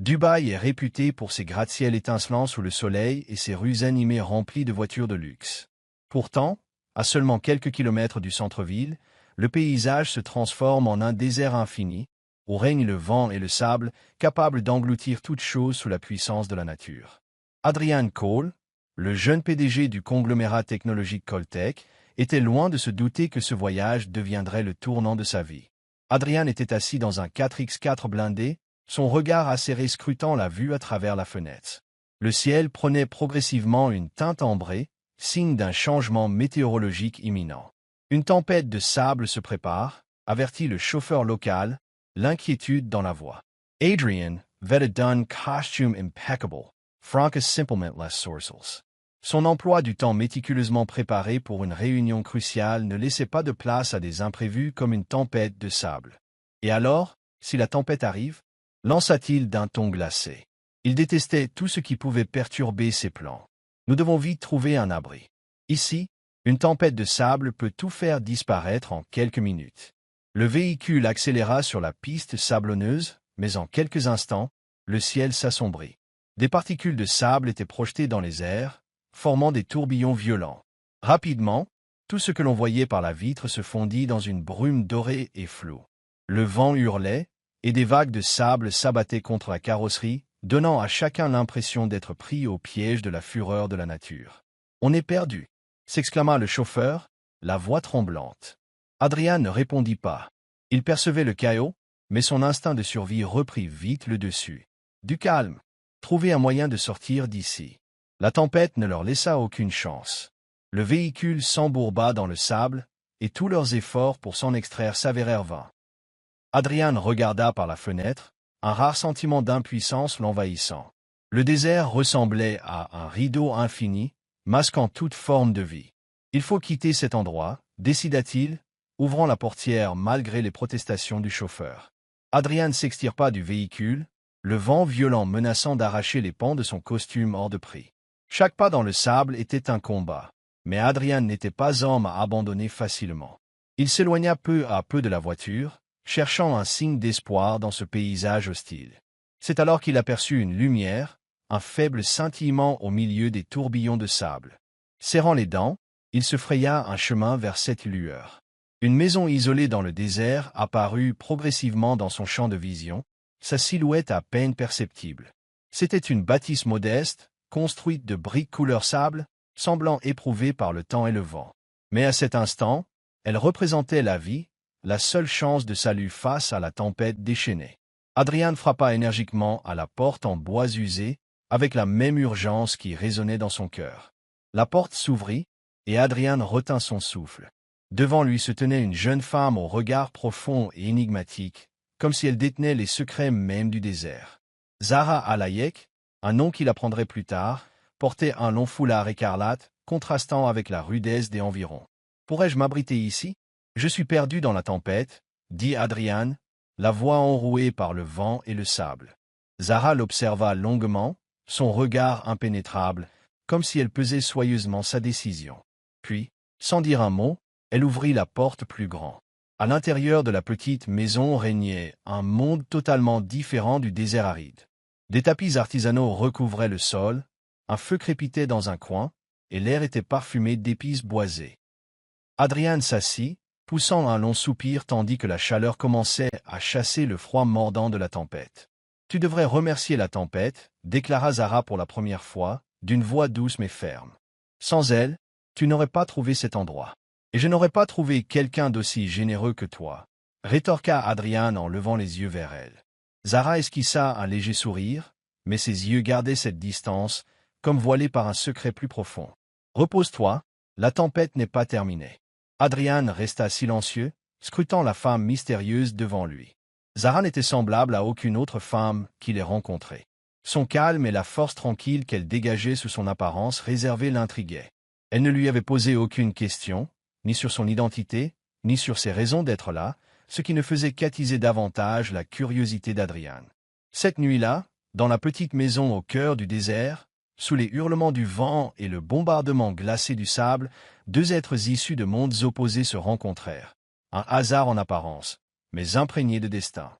Dubaï est réputé pour ses gratte-ciels étincelants sous le soleil et ses rues animées remplies de voitures de luxe. Pourtant, à seulement quelques kilomètres du centre-ville, le paysage se transforme en un désert infini, où règnent le vent et le sable, capables d'engloutir toute chose sous la puissance de la nature. Adrian Cole, le jeune PDG du conglomérat technologique Coltech, était loin de se douter que ce voyage deviendrait le tournant de sa vie. Adrian était assis dans un 4x4 blindé, son regard acéré scrutant la vue à travers la fenêtre. Le ciel prenait progressivement une teinte ambrée, signe d'un changement météorologique imminent. Une tempête de sable se prépare, avertit le chauffeur local, l'inquiétude dans la voix. Adrian, vêtu d'un costume impeccable, franchit simplement les sourcils. Son emploi du temps méticuleusement préparé pour une réunion cruciale ne laissait pas de place à des imprévus comme une tempête de sable. Et alors, si la tempête arrive, lança-t-il d'un ton glacé. Il détestait tout ce qui pouvait perturber ses plans. Nous devons vite trouver un abri. Ici, une tempête de sable peut tout faire disparaître en quelques minutes. Le véhicule accéléra sur la piste sablonneuse, mais en quelques instants, le ciel s'assombrit. Des particules de sable étaient projetées dans les airs, formant des tourbillons violents. Rapidement, tout ce que l'on voyait par la vitre se fondit dans une brume dorée et floue. Le vent hurlait, et des vagues de sable s'abattaient contre la carrosserie, donnant à chacun l'impression d'être pris au piège de la fureur de la nature. « On est perdu !» s'exclama le chauffeur, la voix tremblante. Adrian ne répondit pas. Il percevait le chaos, mais son instinct de survie reprit vite le dessus. Du calme. Trouver un moyen de sortir d'ici. La tempête ne leur laissa aucune chance. Le véhicule s'embourba dans le sable, et tous leurs efforts pour s'en extraire s'avérèrent vains. Adrian regarda par la fenêtre, un rare sentiment d'impuissance l'envahissant. Le désert ressemblait à un rideau infini, masquant toute forme de vie. « Il faut quitter cet endroit », décida-t-il, ouvrant la portière malgré les protestations du chauffeur. Adrian s'extirpa du véhicule, le vent violent menaçant d'arracher les pans de son costume hors de prix. Chaque pas dans le sable était un combat, mais Adrian n'était pas homme à abandonner facilement. Il s'éloigna peu à peu de la voiture, cherchant un signe d'espoir dans ce paysage hostile. C'est alors qu'il aperçut une lumière, un faible scintillement au milieu des tourbillons de sable. Serrant les dents, il se fraya un chemin vers cette lueur. Une maison isolée dans le désert apparut progressivement dans son champ de vision, sa silhouette à peine perceptible. C'était une bâtisse modeste, construite de briques couleur sable, semblant éprouvée par le temps et le vent. Mais à cet instant, elle représentait la vie, la seule chance de salut face à la tempête déchaînée. Adrian frappa énergiquement à la porte en bois usé, avec la même urgence qui résonnait dans son cœur. La porte s'ouvrit, et Adrian retint son souffle. Devant lui se tenait une jeune femme au regard profond et énigmatique, comme si elle détenait les secrets même du désert. Zahra Alayek, un nom qu'il apprendrait plus tard, portait un long foulard écarlate, contrastant avec la rudesse des environs. « Pourrais-je m'abriter ici ? Je suis perdu dans la tempête, » dit Adrian, la voix enrouée par le vent et le sable. Zahra l'observa longuement, son regard impénétrable, comme si elle pesait soigneusement sa décision. Puis, sans dire un mot, elle ouvrit la porte plus grand. À l'intérieur de la petite maison régnait un monde totalement différent du désert aride. Des tapis artisanaux recouvraient le sol, un feu crépitait dans un coin, et l'air était parfumé d'épices boisées. Adrian s'assit, poussant un long soupir tandis que la chaleur commençait à chasser le froid mordant de la tempête. « Tu devrais remercier la tempête, » déclara Zahra pour la première fois, d'une voix douce mais ferme. « Sans elle, tu n'aurais pas trouvé cet endroit. Et je n'aurais pas trouvé quelqu'un d'aussi généreux que toi, » rétorqua Adrian en levant les yeux vers elle. Zahra esquissa un léger sourire, mais ses yeux gardaient cette distance, comme voilés par un secret plus profond. « Repose-toi, la tempête n'est pas terminée. » Adrian resta silencieux, scrutant la femme mystérieuse devant lui. Zahra n'était semblable à aucune autre femme qu'il ait rencontrée. Son calme et la force tranquille qu'elle dégageait sous son apparence réservée l'intriguaient. Elle ne lui avait posé aucune question, ni sur son identité, ni sur ses raisons d'être là, ce qui ne faisait qu'attiser davantage la curiosité d'Adrian. Cette nuit-là, dans la petite maison au cœur du désert, sous les hurlements du vent et le bombardement glacé du sable, deux êtres issus de mondes opposés se rencontrèrent. Un hasard en apparence, mais imprégné de destin.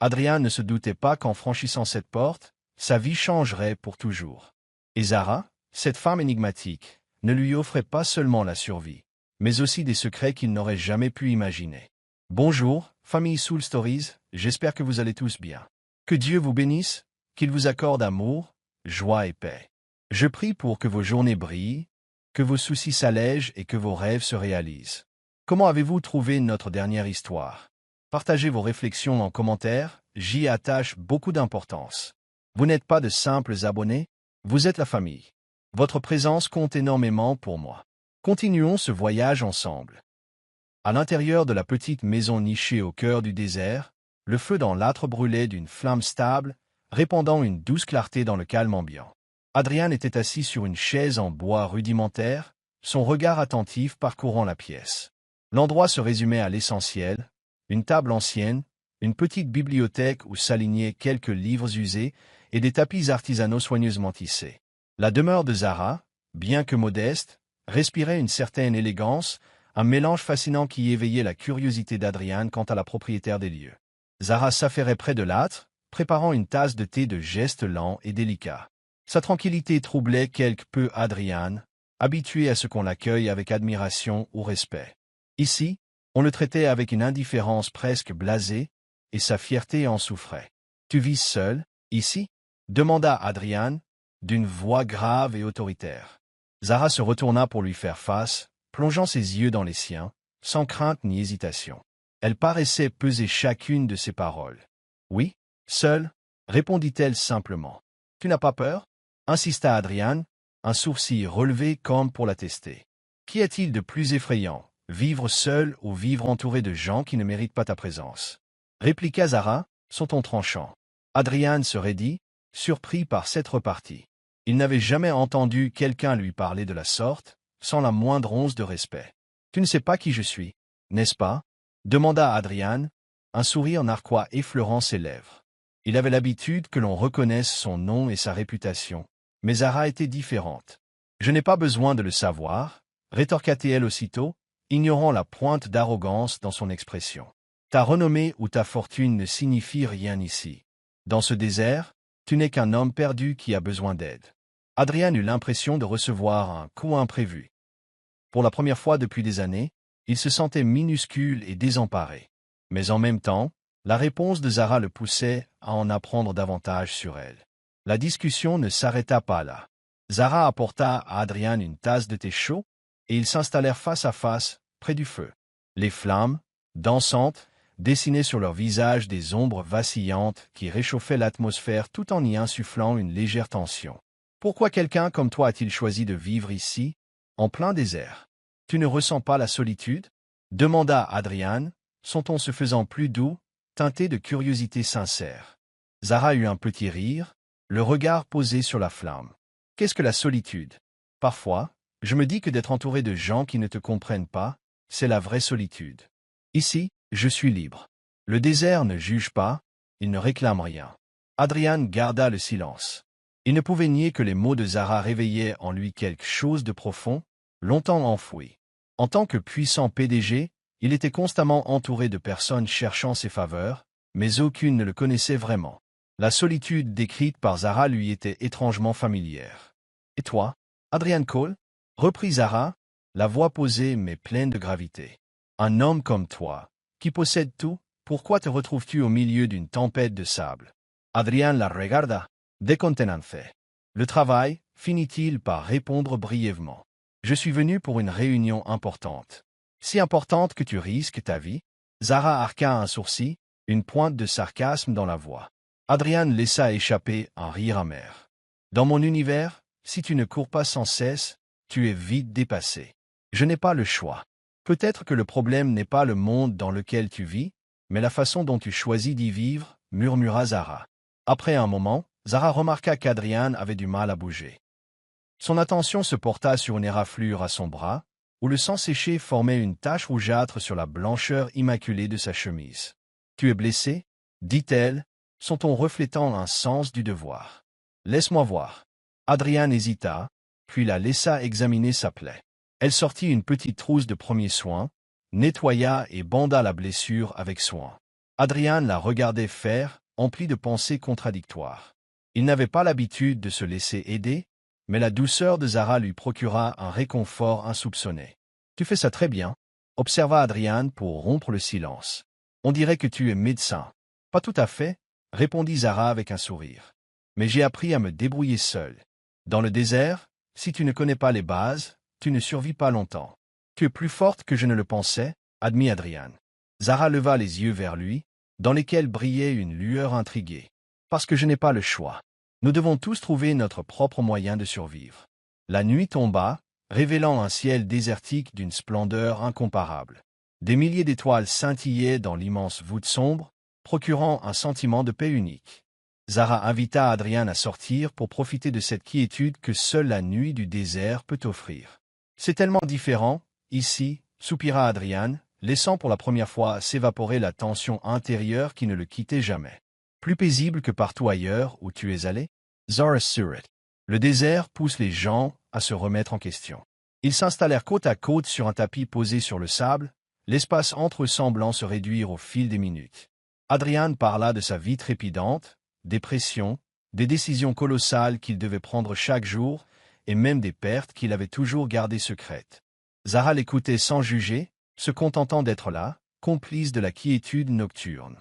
Adrien ne se doutait pas qu'en franchissant cette porte, sa vie changerait pour toujours. Et Zara, cette femme énigmatique, ne lui offrait pas seulement la survie, mais aussi des secrets qu'il n'aurait jamais pu imaginer. Bonjour, famille Soul Stories, j'espère que vous allez tous bien. Que Dieu vous bénisse, qu'il vous accorde amour, joie et paix. Je prie pour que vos journées brillent, que vos soucis s'allègent et que vos rêves se réalisent. Comment avez-vous trouvé notre dernière histoire? Partagez vos réflexions en commentaire, j'y attache beaucoup d'importance. Vous n'êtes pas de simples abonnés, vous êtes la famille. Votre présence compte énormément pour moi. Continuons ce voyage ensemble. À l'intérieur de la petite maison nichée au cœur du désert, le feu dans l'âtre brûlait d'une flamme stable, répandant une douce clarté dans le calme ambiant. Adrien était assis sur une chaise en bois rudimentaire, son regard attentif parcourant la pièce. L'endroit se résumait à l'essentiel, une table ancienne, une petite bibliothèque où s'alignaient quelques livres usés et des tapis artisanaux soigneusement tissés. La demeure de Zara, bien que modeste, respirait une certaine élégance, un mélange fascinant qui éveillait la curiosité d'Adrien quant à la propriétaire des lieux. Zara s'affairait près de l'âtre, préparant une tasse de thé de gestes lents et délicats. Sa tranquillité troublait quelque peu Adrien, habitué à ce qu'on l'accueille avec admiration ou respect. Ici, on le traitait avec une indifférence presque blasée, et sa fierté en souffrait. « Tu vis seul, ici ?» demanda Adrien, d'une voix grave et autoritaire. Zara se retourna pour lui faire face, plongeant ses yeux dans les siens, sans crainte ni hésitation. Elle paraissait peser chacune de ses paroles. « Oui, seule, répondit-elle simplement. « Tu n'as pas peur ?» insista Adrien, un sourcil relevé comme pour l'attester. « Qu'y a-t-il de plus effrayant, vivre seul ou vivre entouré de gens qui ne méritent pas ta présence ?» répliqua Zara, son ton tranchant. Adrien se raidit, surpris par cette repartie. Il n'avait jamais entendu quelqu'un lui parler de la sorte, sans la moindre once de respect. « Tu ne sais pas qui je suis, n'est-ce pas ?» demanda Adrien, un sourire narquois effleurant ses lèvres. Il avait l'habitude que l'on reconnaisse son nom et sa réputation, mais Zara était différente. « Je n'ai pas besoin de le savoir, » rétorqua-t-elle aussitôt, ignorant la pointe d'arrogance dans son expression. « Ta renommée ou ta fortune ne signifie rien ici. Dans ce désert, tu n'es qu'un homme perdu qui a besoin d'aide. » Adrien eut l'impression de recevoir un coup imprévu. Pour la première fois depuis des années, il se sentait minuscule et désemparé. Mais en même temps, la réponse de Zara le poussait à en apprendre davantage sur elle. La discussion ne s'arrêta pas là. Zara apporta à Adrien une tasse de thé chaud, et ils s'installèrent face à face, près du feu. Les flammes, dansantes, dessinaient sur leurs visages des ombres vacillantes qui réchauffaient l'atmosphère tout en y insufflant une légère tension. « Pourquoi quelqu'un comme toi a-t-il choisi de vivre ici, en plein désert? Tu ne ressens pas la solitude ?» demanda Adrien, son ton se faisant plus doux, teinté de curiosité sincère. Zara eut un petit rire, le regard posé sur la flamme. « Qu'est-ce que la solitude? Parfois, je me dis que d'être entouré de gens qui ne te comprennent pas, c'est la vraie solitude. Ici, je suis libre. Le désert ne juge pas, il ne réclame rien. » Adrien garda le silence. Il ne pouvait nier que les mots de Zara réveillaient en lui quelque chose de profond, longtemps enfoui. En tant que puissant PDG, il était constamment entouré de personnes cherchant ses faveurs, mais aucune ne le connaissait vraiment. La solitude décrite par Zara lui était étrangement familière. « Et toi, Adrien Cole ?» reprit Zara, la voix posée mais pleine de gravité. « Un homme comme toi, qui possède tout, pourquoi te retrouves-tu au milieu d'une tempête de sable ?» Adrien la regarda, décontenancé. « Le travail, finit-il par répondre brièvement. « Je suis venu pour une réunion importante. » « Si importante que tu risques ta vie ?» Zara arqua un sourcil, une pointe de sarcasme dans la voix. Adrien laissa échapper un rire amer. « Dans mon univers, si tu ne cours pas sans cesse, tu es vite dépassé. Je n'ai pas le choix. Peut-être que le problème n'est pas le monde dans lequel tu vis, mais la façon dont tu choisis d'y vivre, » murmura Zara. Après un moment, Zara remarqua qu'Adrien avait du mal à bouger. Son attention se porta sur une éraflure à son bras, où le sang séché formait une tache rougeâtre sur la blancheur immaculée de sa chemise. « Tu es blessé ?» dit-elle, son ton reflétant un sens du devoir. « Laisse-moi voir. » Adrien hésita, puis la laissa examiner sa plaie. Elle sortit une petite trousse de premiers soins, nettoya et banda la blessure avec soin. Adrian la regardait faire, empli de pensées contradictoires. Il n'avait pas l'habitude de se laisser aider, mais la douceur de Zara lui procura un réconfort insoupçonné. « Tu fais ça très bien », observa Adrian pour rompre le silence. « On dirait que tu es médecin. »« Pas tout à fait », répondit Zara avec un sourire. « Mais j'ai appris à me débrouiller seul. Dans le désert, si tu ne connais pas les bases, tu ne survis pas longtemps. »« Tu es plus forte que je ne le pensais », admit Adrian. Zara leva les yeux vers lui, dans lesquels brillait une lueur intriguée. « Parce que je n'ai pas le choix. Nous devons tous trouver notre propre moyen de survivre. » La nuit tomba, révélant un ciel désertique d'une splendeur incomparable. Des milliers d'étoiles scintillaient dans l'immense voûte sombre, procurant un sentiment de paix unique. Zara invita Adrian à sortir pour profiter de cette quiétude que seule la nuit du désert peut offrir. « C'est tellement différent, ici », soupira Adrian, laissant pour la première fois s'évaporer la tension intérieure qui ne le quittait jamais. « Plus paisible que partout ailleurs où tu es allé ?» Zara sourit. Le désert pousse les gens à se remettre en question. Ils s'installèrent côte à côte sur un tapis posé sur le sable, l'espace entre eux semblant se réduire au fil des minutes. Adrian parla de sa vie trépidante, des pressions, des décisions colossales qu'il devait prendre chaque jour, et même des pertes qu'il avait toujours gardées secrètes. Zara l'écoutait sans juger, se contentant d'être là, complice de la quiétude nocturne.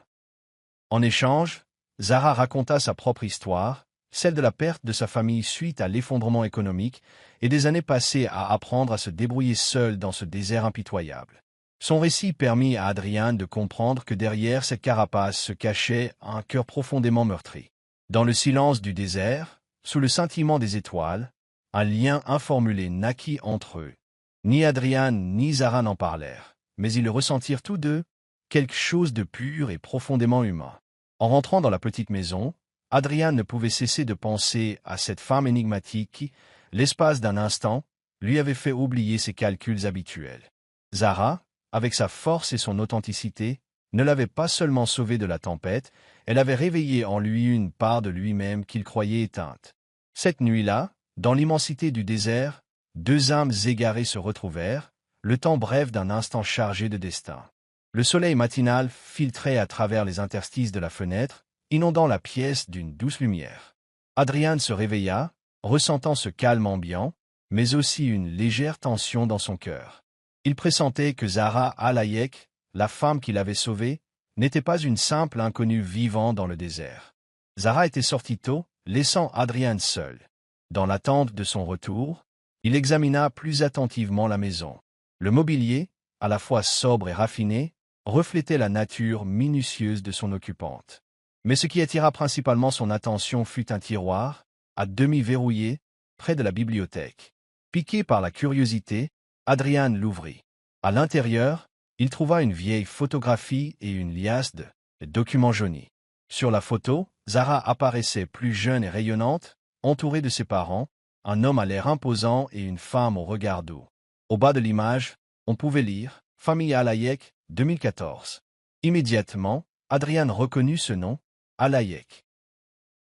En échange, Zara raconta sa propre histoire, celle de la perte de sa famille suite à l'effondrement économique et des années passées à apprendre à se débrouiller seul dans ce désert impitoyable. Son récit permit à Adrian de comprendre que derrière cette carapace se cachait un cœur profondément meurtri. Dans le silence du désert, sous le scintillement des étoiles, un lien informulé naquit entre eux. Ni Adrian ni Zara n'en parlèrent, mais ils le ressentirent tous deux, quelque chose de pur et profondément humain. En rentrant dans la petite maison, Adrian ne pouvait cesser de penser à cette femme énigmatique qui, l'espace d'un instant, lui avait fait oublier ses calculs habituels. Zara, avec sa force et son authenticité, ne l'avait pas seulement sauvé de la tempête, elle avait réveillé en lui une part de lui-même qu'il croyait éteinte. Cette nuit-là, dans l'immensité du désert, deux âmes égarées se retrouvèrent, le temps bref d'un instant chargé de destin. Le soleil matinal filtrait à travers les interstices de la fenêtre, inondant la pièce d'une douce lumière. Adrian se réveilla, ressentant ce calme ambiant, mais aussi une légère tension dans son cœur. Il pressentait que Zara Alayek, la femme qu'il avait sauvée, n'était pas une simple inconnue vivant dans le désert. Zara était sortie tôt, laissant Adrian seul. Dans l'attente de son retour, il examina plus attentivement la maison. Le mobilier, à la fois sobre et raffiné, reflétait la nature minutieuse de son occupante. Mais ce qui attira principalement son attention fut un tiroir, à demi verrouillé, près de la bibliothèque. Piqué par la curiosité, Adrian l'ouvrit. À l'intérieur, il trouva une vieille photographie et une liasse de documents jaunis. Sur la photo, Zara apparaissait plus jeune et rayonnante, entourée de ses parents, un homme à l'air imposant et une femme au regard doux. Au bas de l'image, on pouvait lire « Famille Alayek, 2014 ». Immédiatement, Adrian reconnut ce nom, Alayek.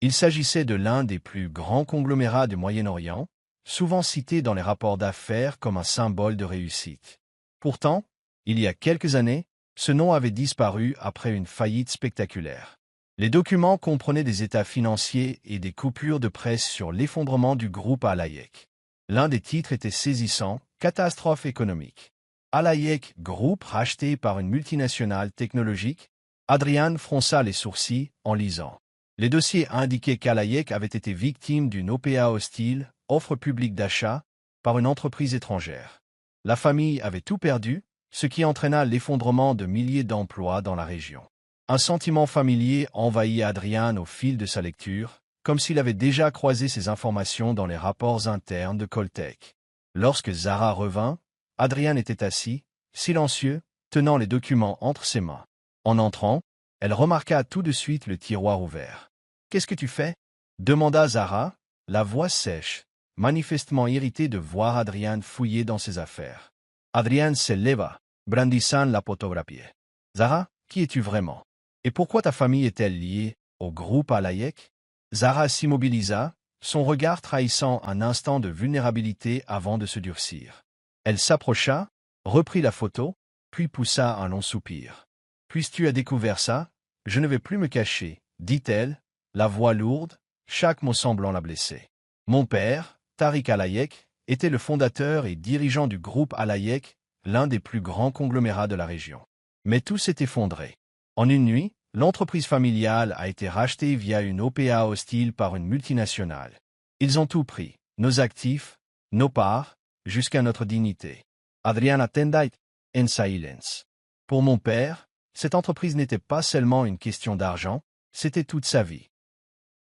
Il s'agissait de l'un des plus grands conglomérats du Moyen-Orient, souvent cité dans les rapports d'affaires comme un symbole de réussite. Pourtant, il y a quelques années, ce nom avait disparu après une faillite spectaculaire. Les documents comprenaient des états financiers et des coupures de presse sur l'effondrement du groupe Alayek. L'un des titres était saisissant, « Catastrophe économique ». Alayek Group racheté par une multinationale technologique. Adrian fronça les sourcils en lisant. Les dossiers indiquaient qu'Alayek avait été victime d'une OPA hostile, offre publique d'achat, par une entreprise étrangère. La famille avait tout perdu, ce qui entraîna l'effondrement de milliers d'emplois dans la région. Un sentiment familier envahit Adrian au fil de sa lecture, comme s'il avait déjà croisé ces informations dans les rapports internes de Coltech. Lorsque Zara revint, Adrian était assis, silencieux, tenant les documents entre ses mains. En entrant, elle remarqua tout de suite le tiroir ouvert. « Qu'est-ce que tu fais ?» demanda Zara, la voix sèche, manifestement irritée de voir Adrian fouiller dans ses affaires. Adrian se leva, brandissant la photographie. « Zara, qui es-tu vraiment? Et pourquoi ta famille est-elle liée au groupe Alayek ?» Zara s'immobilisa, son regard trahissant un instant de vulnérabilité avant de se durcir. Elle s'approcha, reprit la photo, puis poussa un long soupir. « Puis tu as découvert ça ?» Je ne vais plus me cacher, dit-elle, la voix lourde, chaque mot semblant la blesser. Mon père, Tariq Alayek, était le fondateur et dirigeant du groupe Alayek, l'un des plus grands conglomérats de la région. Mais tout s'est effondré. En une nuit, l'entreprise familiale a été rachetée via une OPA hostile par une multinationale. Ils ont tout pris, nos actifs, nos parts, jusqu'à notre dignité. Adriana Tendait, en silence. Pour mon père, cette entreprise n'était pas seulement une question d'argent, c'était toute sa vie.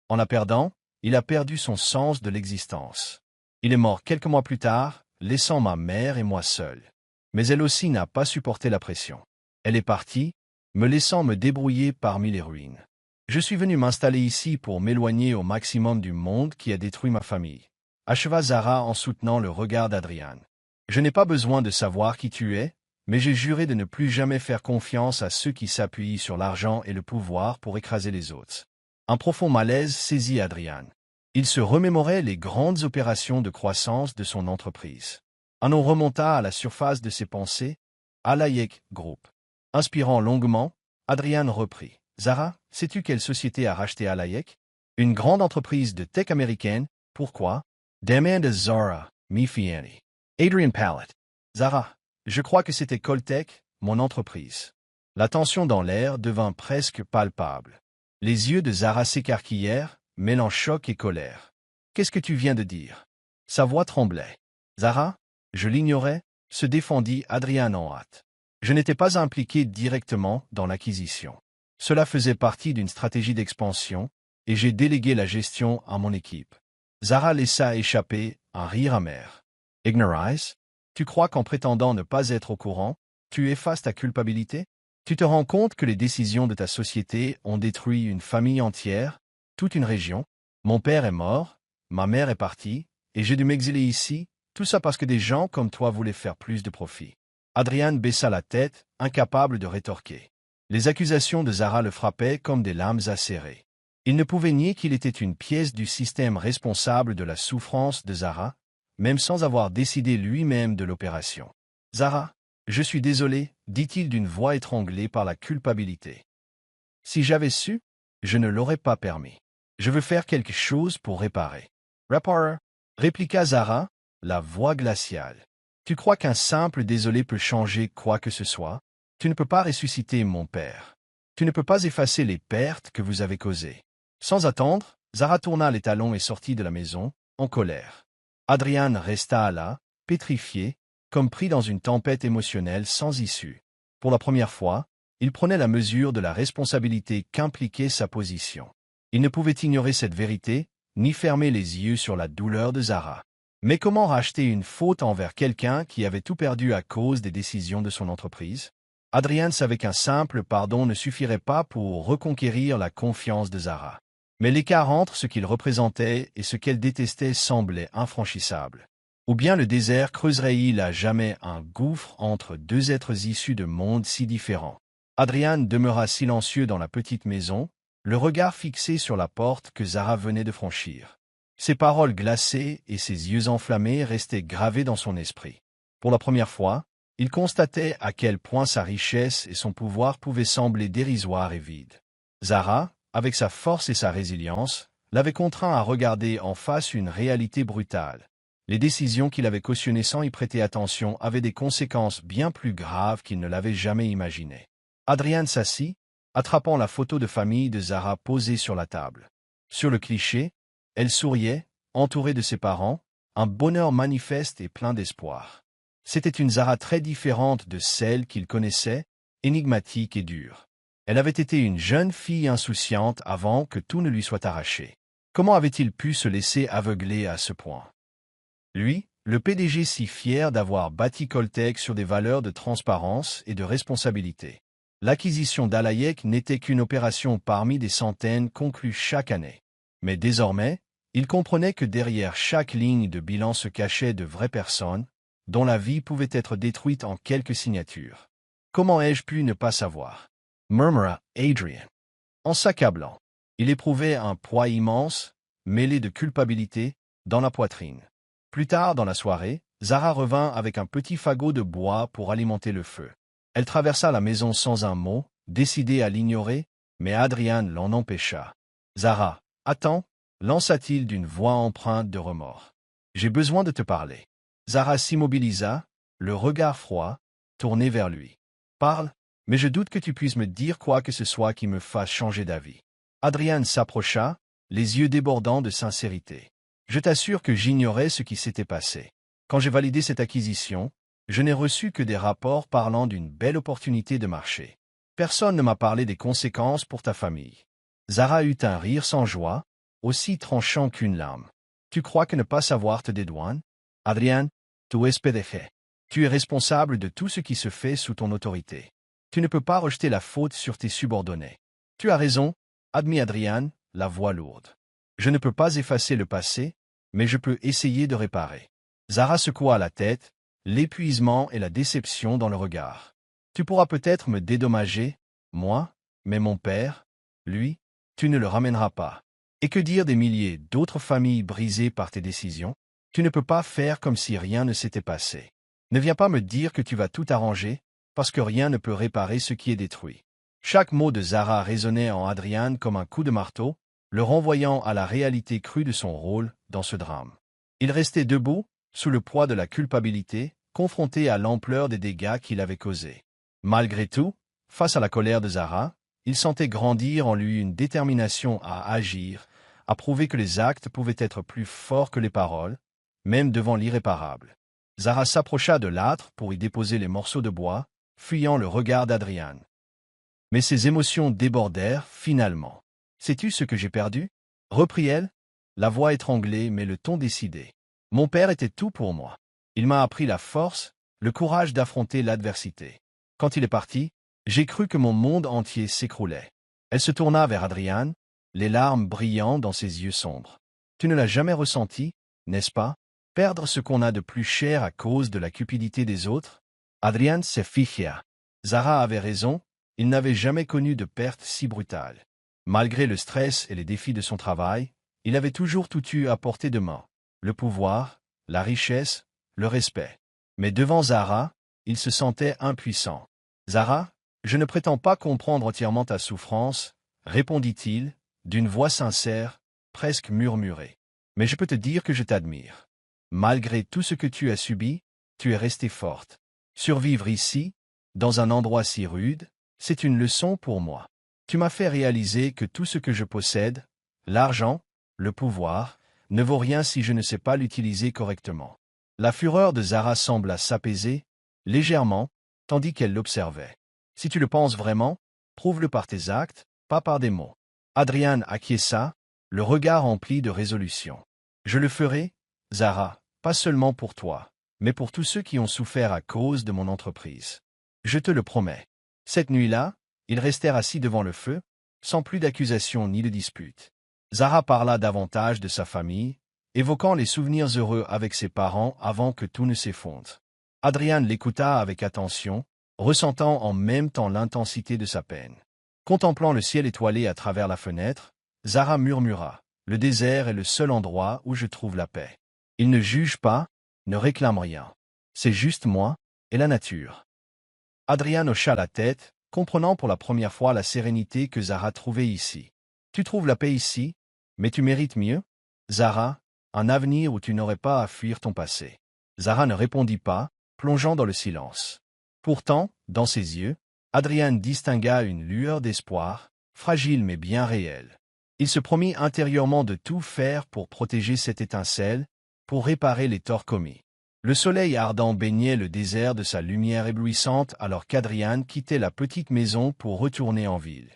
En la perdant, il a perdu son sens de l'existence. Il est mort quelques mois plus tard, laissant ma mère et moi seuls. Mais elle aussi n'a pas supporté la pression. Elle est partie, me laissant me débrouiller parmi les ruines. Je suis venu m'installer ici pour m'éloigner au maximum du monde qui a détruit ma famille. Acheva Zara en soutenant le regard d'Adrian. Je n'ai pas besoin de savoir qui tu es, mais j'ai juré de ne plus jamais faire confiance à ceux qui s'appuient sur l'argent et le pouvoir pour écraser les autres. Un profond malaise saisit Adrian. Il se remémorait les grandes opérations de croissance de son entreprise. Un nom remonta à la surface de ses pensées, Alayek Group. Inspirant longuement, Adrian reprit. Zara, sais-tu quelle société a racheté Alayek? Une grande entreprise de tech américaine. Pourquoi? Demanda Zara, Mifiani. Adrian Pallet. Zara, je crois que c'était Coltech, mon entreprise. La tension dans l'air devint presque palpable. Les yeux de Zara s'écarquillèrent, mêlant choc et colère. Qu'est-ce que tu viens de dire? Sa voix tremblait. Zara, je l'ignorais, se défendit Adrian en hâte. Je n'étais pas impliqué directement dans l'acquisition. Cela faisait partie d'une stratégie d'expansion, et j'ai délégué la gestion à mon équipe. Zara laissa échapper un rire amer. Ignorize? Tu crois qu'en prétendant ne pas être au courant, tu effaces ta culpabilité? Tu te rends compte que les décisions de ta société ont détruit une famille entière, toute une région? Mon père est mort, ma mère est partie, et j'ai dû m'exiler ici, tout ça parce que des gens comme toi voulaient faire plus de profit. Adrian baissa la tête, incapable de rétorquer. Les accusations de Zara le frappaient comme des lames acérées. Il ne pouvait nier qu'il était une pièce du système responsable de la souffrance de Zara, même sans avoir décidé lui-même de l'opération. Zara, je suis désolé, dit-il d'une voix étranglée par la culpabilité. Si j'avais su, je ne l'aurais pas permis. Je veux faire quelque chose pour réparer. Reparer, répliqua Zara, la voix glaciale. Tu crois qu'un simple désolé peut changer quoi que ce soit? Tu ne peux pas ressusciter mon père. Tu ne peux pas effacer les pertes que vous avez causées. Sans attendre, Zara tourna les talons et sortit de la maison, en colère. Adrian resta là, pétrifié, comme pris dans une tempête émotionnelle sans issue. Pour la première fois, il prenait la mesure de la responsabilité qu'impliquait sa position. Il ne pouvait ignorer cette vérité, ni fermer les yeux sur la douleur de Zara. Mais comment racheter une faute envers quelqu'un qui avait tout perdu à cause des décisions de son entreprise? Adrian savait qu'un simple pardon ne suffirait pas pour reconquérir la confiance de Zara. Mais l'écart entre ce qu'il représentait et ce qu'elle détestait semblait infranchissable. Ou bien le désert creuserait-il à jamais un gouffre entre deux êtres issus de mondes si différents? Adrian demeura silencieux dans la petite maison, le regard fixé sur la porte que Zara venait de franchir. Ses paroles glacées et ses yeux enflammés restaient gravés dans son esprit. Pour la première fois, il constatait à quel point sa richesse et son pouvoir pouvaient sembler dérisoires et vides. Zara, avec sa force et sa résilience, l'avait contraint à regarder en face une réalité brutale. Les décisions qu'il avait cautionnées sans y prêter attention avaient des conséquences bien plus graves qu'il ne l'avait jamais imaginé. Adrian s'assit, attrapant la photo de famille de Zara posée sur la table. Sur le cliché, elle souriait, entourée de ses parents, un bonheur manifeste et plein d'espoir. C'était une Zara très différente de celle qu'il connaissait, énigmatique et dure. Elle avait été une jeune fille insouciante avant que tout ne lui soit arraché. Comment avait-il pu se laisser aveugler à ce point? Lui, le PDG si fier d'avoir bâti Coltech sur des valeurs de transparence et de responsabilité. L'acquisition d'Alayek n'était qu'une opération parmi des centaines conclues chaque année. Mais désormais, il comprenait que derrière chaque ligne de bilan se cachaient de vraies personnes, dont la vie pouvait être détruite en quelques signatures. Comment ai-je pu ne pas savoir? Murmura Adrian. En s'accablant, il éprouvait un poids immense, mêlé de culpabilité, dans la poitrine. Plus tard dans la soirée, Zara revint avec un petit fagot de bois pour alimenter le feu. Elle traversa la maison sans un mot, décidée à l'ignorer, mais Adrian l'en empêcha. Zara, attends, lança-t-il d'une voix empreinte de remords. J'ai besoin de te parler. Zara s'immobilisa, le regard froid, tourné vers lui. Parle, mais je doute que tu puisses me dire quoi que ce soit qui me fasse changer d'avis. Adrian s'approcha, les yeux débordants de sincérité. Je t'assure que j'ignorais ce qui s'était passé. Quand j'ai validé cette acquisition, je n'ai reçu que des rapports parlant d'une belle opportunité de marché. Personne ne m'a parlé des conséquences pour ta famille. Zara eut un rire sans joie, aussi tranchant qu'une lame. Tu crois que ne pas savoir te dédouane? Adrian, tu es PDG. Tu es responsable de tout ce qui se fait sous ton autorité. Tu ne peux pas rejeter la faute sur tes subordonnés. Tu as raison, admit Adrian, la voix lourde. Je ne peux pas effacer le passé, mais je peux essayer de réparer. Zara secoua la tête, l'épuisement et la déception dans le regard. Tu pourras peut-être me dédommager, moi, mais mon père, lui, tu ne le ramèneras pas. Et que dire des milliers d'autres familles brisées par tes décisions? Tu ne peux pas faire comme si rien ne s'était passé. Ne viens pas me dire que tu vas tout arranger, parce que rien ne peut réparer ce qui est détruit. Chaque mot de Zara résonnait en Adrian comme un coup de marteau, le renvoyant à la réalité crue de son rôle dans ce drame. Il restait debout, sous le poids de la culpabilité, confronté à l'ampleur des dégâts qu'il avait causés. Malgré tout, face à la colère de Zara, il sentait grandir en lui une détermination à agir, à prouver que les actes pouvaient être plus forts que les paroles, même devant l'irréparable. Zara s'approcha de l'âtre pour y déposer les morceaux de bois, fuyant le regard d'Adrian. Mais ses émotions débordèrent finalement. « Sais-tu ce que j'ai perdu » reprit-elle, la voix étranglée mais le ton décidé. « Mon père était tout pour moi. Il m'a appris la force, le courage d'affronter l'adversité. Quand il est parti, j'ai cru que mon monde entier s'écroulait. » Elle se tourna vers Adrian, les larmes brillant dans ses yeux sombres. « Tu ne l'as jamais ressenti, n'est-ce pas, perdre ce qu'on a de plus cher à cause de la cupidité des autres ?» Adrian se figea. Zara avait raison, il n'avait jamais connu de perte si brutale. Malgré le stress et les défis de son travail, il avait toujours tout eu à portée de main. Le pouvoir, la richesse, le respect. Mais devant Zara, il se sentait impuissant. « Zara, je ne prétends pas comprendre entièrement ta souffrance, répondit-il, d'une voix sincère, presque murmurée. Mais je peux te dire que je t'admire. Malgré tout ce que tu as subi, tu es restée forte. Survivre ici, dans un endroit si rude, c'est une leçon pour moi. Tu m'as fait réaliser que tout ce que je possède, l'argent, le pouvoir, ne vaut rien si je ne sais pas l'utiliser correctement. » La fureur de Zara sembla s'apaiser, légèrement, tandis qu'elle l'observait. « Si tu le penses vraiment, prouve-le par tes actes, pas par des mots. » Adrian acquiesça, le regard empli de résolution. « Je le ferai, Zara, pas seulement pour toi, mais pour tous ceux qui ont souffert à cause de mon entreprise. Je te le promets. » Cette nuit-là, ils restèrent assis devant le feu, sans plus d'accusations ni de disputes. Zara parla davantage de sa famille, évoquant les souvenirs heureux avec ses parents avant que tout ne s'effondre. Adrian l'écouta avec attention, ressentant en même temps l'intensité de sa peine. Contemplant le ciel étoilé à travers la fenêtre, Zara murmura « Le désert est le seul endroit où je trouve la paix. Il ne juge pas, ne réclame rien. C'est juste moi et la nature. » Adrian hocha la tête, comprenant pour la première fois la sérénité que Zara trouvait ici. « Tu trouves la paix ici, mais tu mérites mieux, Zara, un avenir où tu n'aurais pas à fuir ton passé. » Zara ne répondit pas, plongeant dans le silence. Pourtant, dans ses yeux, Adrian distingua une lueur d'espoir, fragile mais bien réelle. Il se promit intérieurement de tout faire pour protéger cette étincelle, pour réparer les torts commis. Le soleil ardent baignait le désert de sa lumière éblouissante alors qu'Adrian quittait la petite maison pour retourner en ville.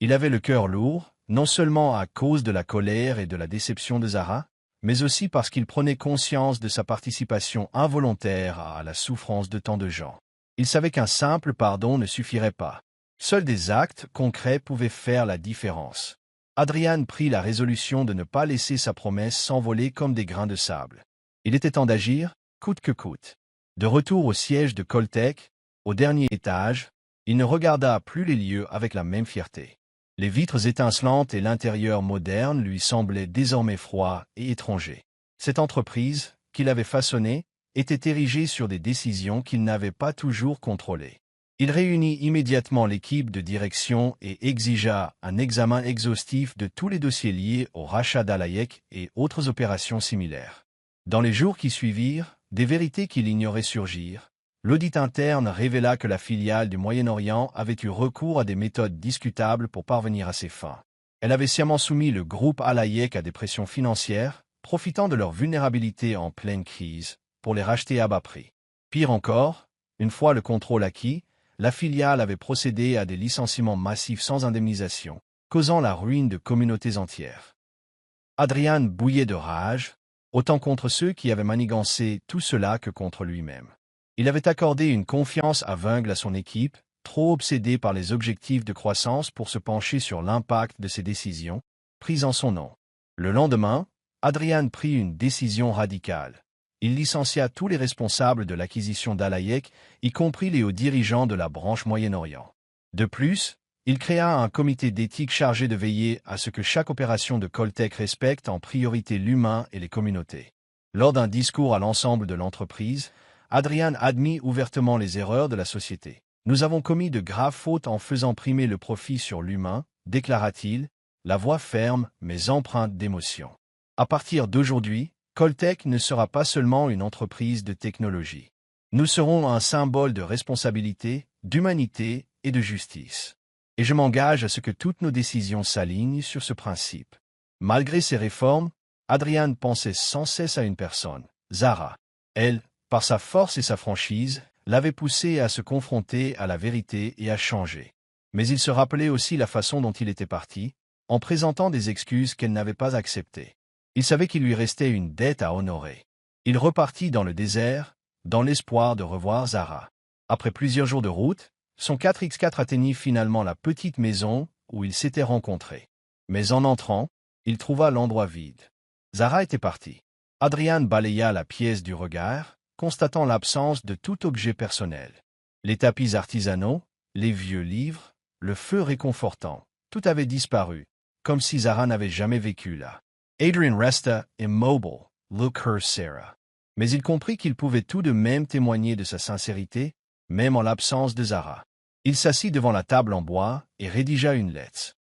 Il avait le cœur lourd, non seulement à cause de la colère et de la déception de Zara, mais aussi parce qu'il prenait conscience de sa participation involontaire à la souffrance de tant de gens. Il savait qu'un simple pardon ne suffirait pas. Seuls des actes concrets pouvaient faire la différence. Adrian prit la résolution de ne pas laisser sa promesse s'envoler comme des grains de sable. Il était temps d'agir, coûte que coûte. De retour au siège de Coltec, au dernier étage, il ne regarda plus les lieux avec la même fierté. Les vitres étincelantes et l'intérieur moderne lui semblaient désormais froids et étrangers. Cette entreprise, qu'il avait façonnée, était érigée sur des décisions qu'il n'avait pas toujours contrôlées. Il réunit immédiatement l'équipe de direction et exigea un examen exhaustif de tous les dossiers liés au rachat d'Alayek et autres opérations similaires. Dans les jours qui suivirent, des vérités qu'il ignorait surgirent. L'audit interne révéla que la filiale du Moyen-Orient avait eu recours à des méthodes discutables pour parvenir à ses fins. Elle avait sciemment soumis le groupe Alayek à des pressions financières, profitant de leur vulnérabilité en pleine crise, pour les racheter à bas prix. Pire encore, une fois le contrôle acquis, la filiale avait procédé à des licenciements massifs sans indemnisation, causant la ruine de communautés entières. Adrian bouillait de rage, autant contre ceux qui avaient manigancé tout cela que contre lui-même. Il avait accordé une confiance aveugle à son équipe, trop obsédée par les objectifs de croissance pour se pencher sur l'impact de ses décisions, prises en son nom. Le lendemain, Adrian prit une décision radicale. Il licencia tous les responsables de l'acquisition d'Alayek, y compris les hauts dirigeants de la branche Moyen-Orient. De plus, il créa un comité d'éthique chargé de veiller à ce que chaque opération de Coltech respecte en priorité l'humain et les communautés. Lors d'un discours à l'ensemble de l'entreprise, Adrian admit ouvertement les erreurs de la société. « Nous avons commis de graves fautes en faisant primer le profit sur l'humain », déclara-t-il, la voix ferme mais empreinte d'émotion. À partir d'aujourd'hui, Coltech ne sera pas seulement une entreprise de technologie. Nous serons un symbole de responsabilité, d'humanité et de justice. Et je m'engage à ce que toutes nos décisions s'alignent sur ce principe. Malgré ces réformes, Adrian pensait sans cesse à une personne, Zara. Elle, par sa force et sa franchise, l'avait poussé à se confronter à la vérité et à changer. Mais il se rappelait aussi la façon dont il était parti, en présentant des excuses qu'elle n'avait pas acceptées. Il savait qu'il lui restait une dette à honorer. Il repartit dans le désert, dans l'espoir de revoir Zara. Après plusieurs jours de route, son 4x4 atteignit finalement la petite maison où ils s'étaient rencontrés. Mais en entrant, il trouva l'endroit vide. Zara était partie. Adrian balaya la pièce du regard, constatant l'absence de tout objet personnel. Les tapis artisanaux, les vieux livres, le feu réconfortant, tout avait disparu, comme si Zara n'avait jamais vécu là. Adrian resta immobile, look her Sarah. Mais il comprit qu'il pouvait tout de même témoigner de sa sincérité, même en l'absence de Zara. Il s'assit devant la table en bois et rédigea une lettre.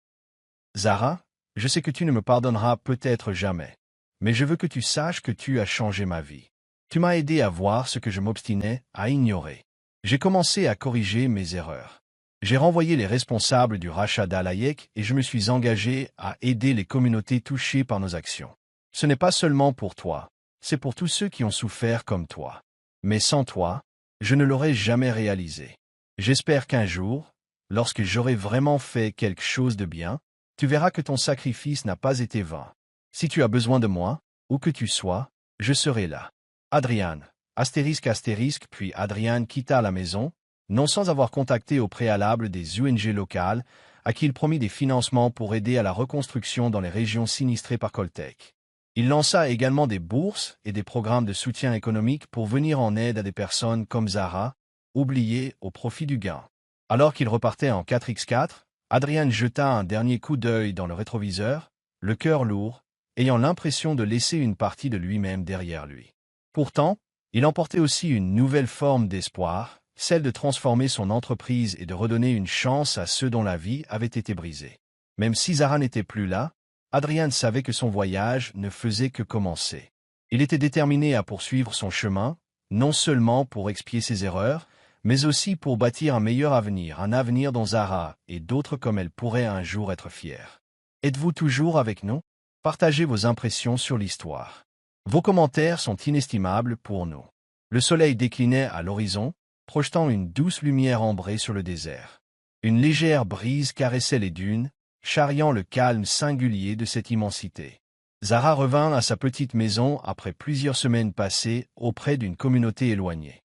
Zara, je sais que tu ne me pardonneras peut-être jamais, mais je veux que tu saches que tu as changé ma vie. Tu m'as aidé à voir ce que je m'obstinais à ignorer. J'ai commencé à corriger mes erreurs. J'ai renvoyé les responsables du rachat d'Alayek et je me suis engagé à aider les communautés touchées par nos actions. Ce n'est pas seulement pour toi, c'est pour tous ceux qui ont souffert comme toi. Mais sans toi, je ne l'aurais jamais réalisé. J'espère qu'un jour, lorsque j'aurai vraiment fait quelque chose de bien, tu verras que ton sacrifice n'a pas été vain. Si tu as besoin de moi, où que tu sois, je serai là. Adrian, ***, puis Adrian quitta la maison, non sans avoir contacté au préalable des ONG locales, à qui il promit des financements pour aider à la reconstruction dans les régions sinistrées par Coltech. Il lança également des bourses et des programmes de soutien économique pour venir en aide à des personnes comme Zara, oubliées au profit du gain. Alors qu'il repartait en 4x4, Adrian jeta un dernier coup d'œil dans le rétroviseur, le cœur lourd, ayant l'impression de laisser une partie de lui-même derrière lui. Pourtant, il emportait aussi une nouvelle forme d'espoir, celle de transformer son entreprise et de redonner une chance à ceux dont la vie avait été brisée. Même si Zara n'était plus là, Adrian savait que son voyage ne faisait que commencer. Il était déterminé à poursuivre son chemin, non seulement pour expier ses erreurs, mais aussi pour bâtir un meilleur avenir, un avenir dont Zara et d'autres comme elle pourraient un jour être fiers. Êtes-vous toujours avec nous? Partagez vos impressions sur l'histoire. Vos commentaires sont inestimables pour nous. Le soleil déclinait à l'horizon, projetant une douce lumière ambrée sur le désert. Une légère brise caressait les dunes, charriant le calme singulier de cette immensité. Zara revint à sa petite maison après plusieurs semaines passées auprès d'une communauté éloignée.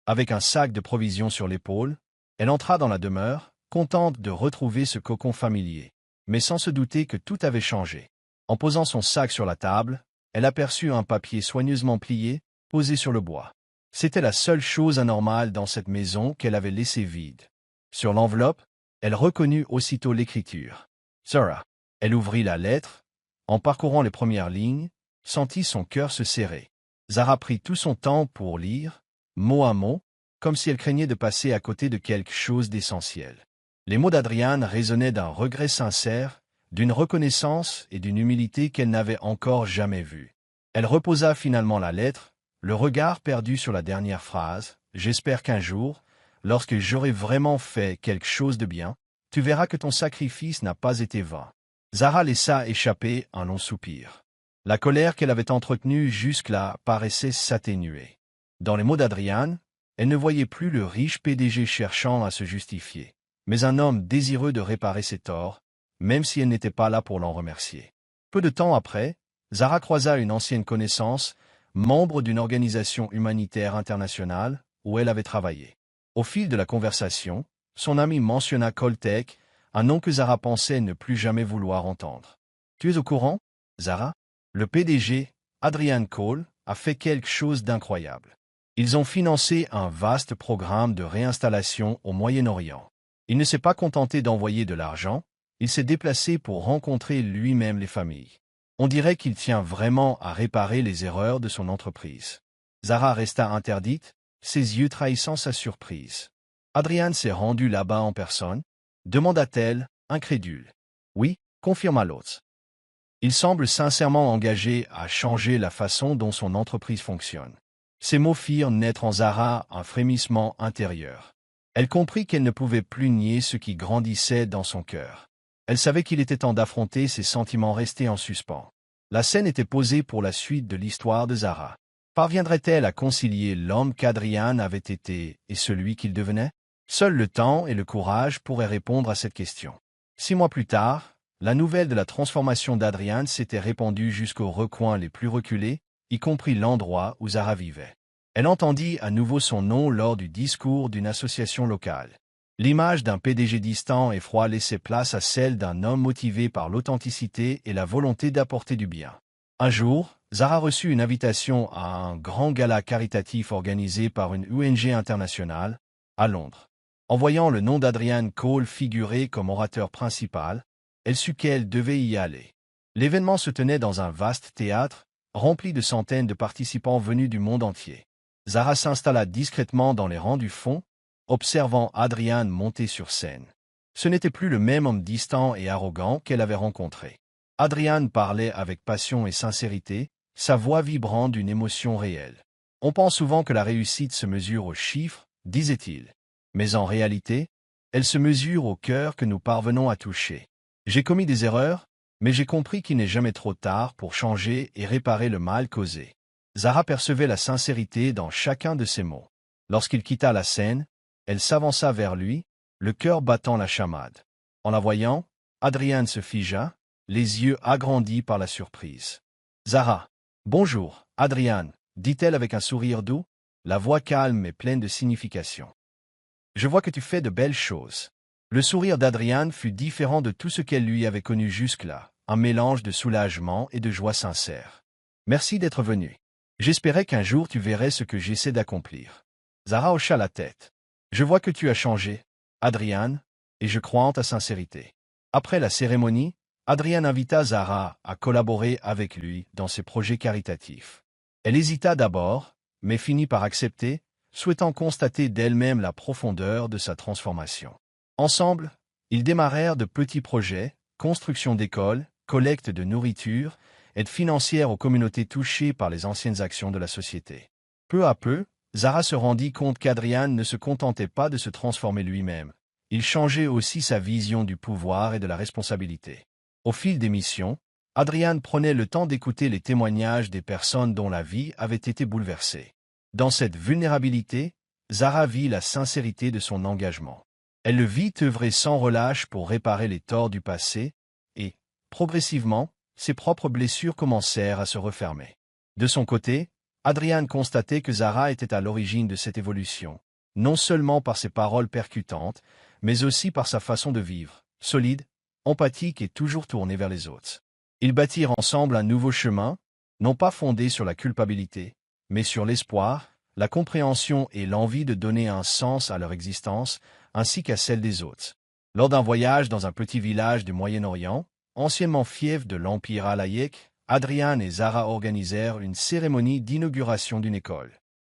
Avec un sac de provisions sur l'épaule, elle entra dans la demeure, contente de retrouver ce cocon familier, mais sans se douter que tout avait changé. En posant son sac sur la table, elle aperçut un papier soigneusement plié, posé sur le bois. C'était la seule chose anormale dans cette maison qu'elle avait laissée vide. Sur l'enveloppe, elle reconnut aussitôt l'écriture. Sarah. Elle ouvrit la lettre. En parcourant les premières lignes, sentit son cœur se serrer. Zara prit tout son temps pour lire, mot à mot, comme si elle craignait de passer à côté de quelque chose d'essentiel. Les mots d'Adriane résonnaient d'un regret sincère, d'une reconnaissance et d'une humilité qu'elle n'avait encore jamais vue. Elle reposa finalement la lettre, le regard perdu sur la dernière phrase. « J'espère qu'un jour, lorsque j'aurai vraiment fait quelque chose de bien, tu verras que ton sacrifice n'a pas été vain. » Zara laissa échapper un long soupir. La colère qu'elle avait entretenue jusque-là paraissait s'atténuer. Dans les mots d'Adriane, elle ne voyait plus le riche PDG cherchant à se justifier, mais un homme désireux de réparer ses torts, même si elle n'était pas là pour l'en remercier. Peu de temps après, Zara croisa une ancienne connaissance, membre d'une organisation humanitaire internationale où elle avait travaillé. Au fil de la conversation, son ami mentionna Coltech, un nom que Zara pensait ne plus jamais vouloir entendre. « Tu es au courant, Zara ? Le PDG, Adrian Cole, a fait quelque chose d'incroyable. Ils ont financé un vaste programme de réinstallation au Moyen-Orient. Il ne s'est pas contenté d'envoyer de l'argent, il s'est déplacé pour rencontrer lui-même les familles. On dirait qu'il tient vraiment à réparer les erreurs de son entreprise. » Zara resta interdite, ses yeux trahissant sa surprise. « Adrian s'est rendu là-bas en personne ?» demanda-t-elle, incrédule. « Oui, » confirma l'autre. « Il semble sincèrement engagé à changer la façon dont son entreprise fonctionne. » Ces mots firent naître en Zara un frémissement intérieur. Elle comprit qu'elle ne pouvait plus nier ce qui grandissait dans son cœur. Elle savait qu'il était temps d'affronter ses sentiments restés en suspens. La scène était posée pour la suite de l'histoire de Zara. Parviendrait-elle à concilier l'homme qu'Adrian avait été et celui qu'il devenait? Seul le temps et le courage pourraient répondre à cette question. 6 mois plus tard, la nouvelle de la transformation d'Adrian s'était répandue jusqu'aux recoins les plus reculés, y compris l'endroit où Zara vivait. Elle entendit à nouveau son nom lors du discours d'une association locale. L'image d'un PDG distant et froid laissait place à celle d'un homme motivé par l'authenticité et la volonté d'apporter du bien. Un jour, Zara reçut une invitation à un grand gala caritatif organisé par une ONG internationale, à Londres. En voyant le nom d'Adrian Cole figurer comme orateur principal, elle sut qu'elle devait y aller. L'événement se tenait dans un vaste théâtre, rempli de centaines de participants venus du monde entier. Zara s'installa discrètement dans les rangs du fond, observant Adrian monter sur scène. Ce n'était plus le même homme distant et arrogant qu'elle avait rencontré. Adrian parlait avec passion et sincérité, sa voix vibrant d'une émotion réelle. « On pense souvent que la réussite se mesure aux chiffres, disait-il. Mais en réalité, elle se mesure au cœur que nous parvenons à toucher. J'ai commis des erreurs, mais j'ai compris qu'il n'est jamais trop tard pour changer et réparer le mal causé. » Zara percevait la sincérité dans chacun de ses mots. Lorsqu'il quitta la scène, elle s'avança vers lui, le cœur battant la chamade. En la voyant, Adrian se figea, les yeux agrandis par la surprise. « Zara. »« Bonjour, Adrian, » dit-elle avec un sourire doux, la voix calme et pleine de signification. « Je vois que tu fais de belles choses. » Le sourire d'Adrian fut différent de tout ce qu'elle lui avait connu jusque-là, un mélange de soulagement et de joie sincère. « Merci d'être venu. J'espérais qu'un jour tu verrais ce que j'essaie d'accomplir. » Zara hocha la tête. « Je vois que tu as changé, Adrian, et je crois en ta sincérité. » Après la cérémonie, Adrian invita Zara à collaborer avec lui dans ses projets caritatifs. Elle hésita d'abord, mais finit par accepter, souhaitant constater d'elle-même la profondeur de sa transformation. Ensemble, ils démarrèrent de petits projets, construction d'écoles, collecte de nourriture, aide financière aux communautés touchées par les anciennes actions de la société. Peu à peu, Zara se rendit compte qu'Adrian ne se contentait pas de se transformer lui-même. Il changeait aussi sa vision du pouvoir et de la responsabilité. Au fil des missions, Adrian prenait le temps d'écouter les témoignages des personnes dont la vie avait été bouleversée. Dans cette vulnérabilité, Zara vit la sincérité de son engagement. Elle le vit œuvrer sans relâche pour réparer les torts du passé, et, progressivement, ses propres blessures commencèrent à se refermer. De son côté, Adrian constatait que Zara était à l'origine de cette évolution, non seulement par ses paroles percutantes, mais aussi par sa façon de vivre, solide, empathique et toujours tournée vers les autres. Ils bâtirent ensemble un nouveau chemin, non pas fondé sur la culpabilité, mais sur l'espoir, la compréhension et l'envie de donner un sens à leur existence, ainsi qu'à celle des autres. Lors d'un voyage dans un petit village du Moyen-Orient, anciennement fief de l'Empire alaïque, Adrian et Zara organisèrent une cérémonie d'inauguration d'une école.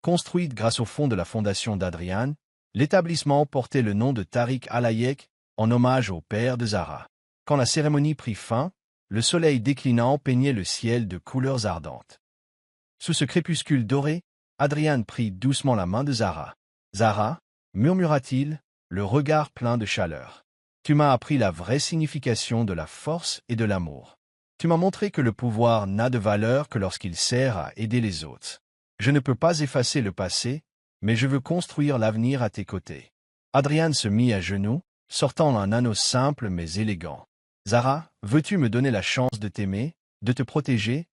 Construite grâce au fonds de la fondation d'Adrian, l'établissement portait le nom de Tariq Alayek en hommage au père de Zahra. Quand la cérémonie prit fin, le soleil déclinant peignait le ciel de couleurs ardentes. Sous ce crépuscule doré, Adrian prit doucement la main de Zahra. « Zahra, murmura-t-il, le regard plein de chaleur. Tu m'as appris la vraie signification de la force et de l'amour. Tu m'as montré que le pouvoir n'a de valeur que lorsqu'il sert à aider les autres. Je ne peux pas effacer le passé, mais je veux construire l'avenir à tes côtés. » Adrian se mit à genoux, sortant un anneau simple mais élégant. « Zahra, veux-tu me donner la chance de t'aimer, de te protéger,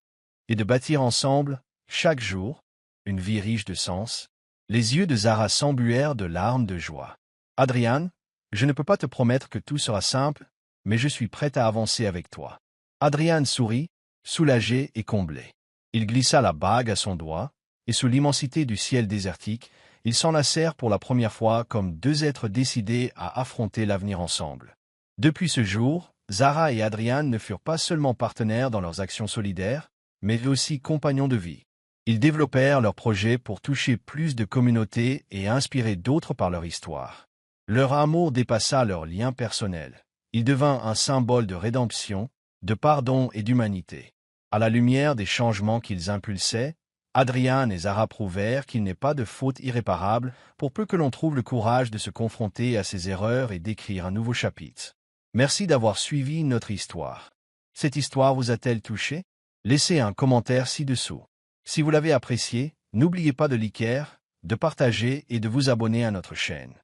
et de bâtir ensemble, chaque jour, une vie riche de sens ?» Les yeux de Zahra s'embuèrent de larmes de joie. « Adrian, je ne peux pas te promettre que tout sera simple, mais je suis prêt à avancer avec toi. » Adrian sourit, soulagé et comblé. Il glissa la bague à son doigt, et sous l'immensité du ciel désertique, ils s'enlacèrent pour la première fois comme deux êtres décidés à affronter l'avenir ensemble. Depuis ce jour, Zahra et Adrian ne furent pas seulement partenaires dans leurs actions solidaires, mais aussi compagnons de vie. Ils développèrent leurs projets pour toucher plus de communautés et inspirer d'autres par leur histoire. Leur amour dépassa leurs liens personnels. Il devint un symbole de rédemption, de pardon et d'humanité. À la lumière des changements qu'ils impulsaient, Adrian et Zahra prouvèrent qu'il n'est pas de faute irréparable pour peu que l'on trouve le courage de se confronter à ses erreurs et d'écrire un nouveau chapitre. Merci d'avoir suivi notre histoire. Cette histoire vous a-t-elle touché? Laissez un commentaire ci-dessous. Si vous l'avez apprécié, n'oubliez pas de liker, de partager et de vous abonner à notre chaîne.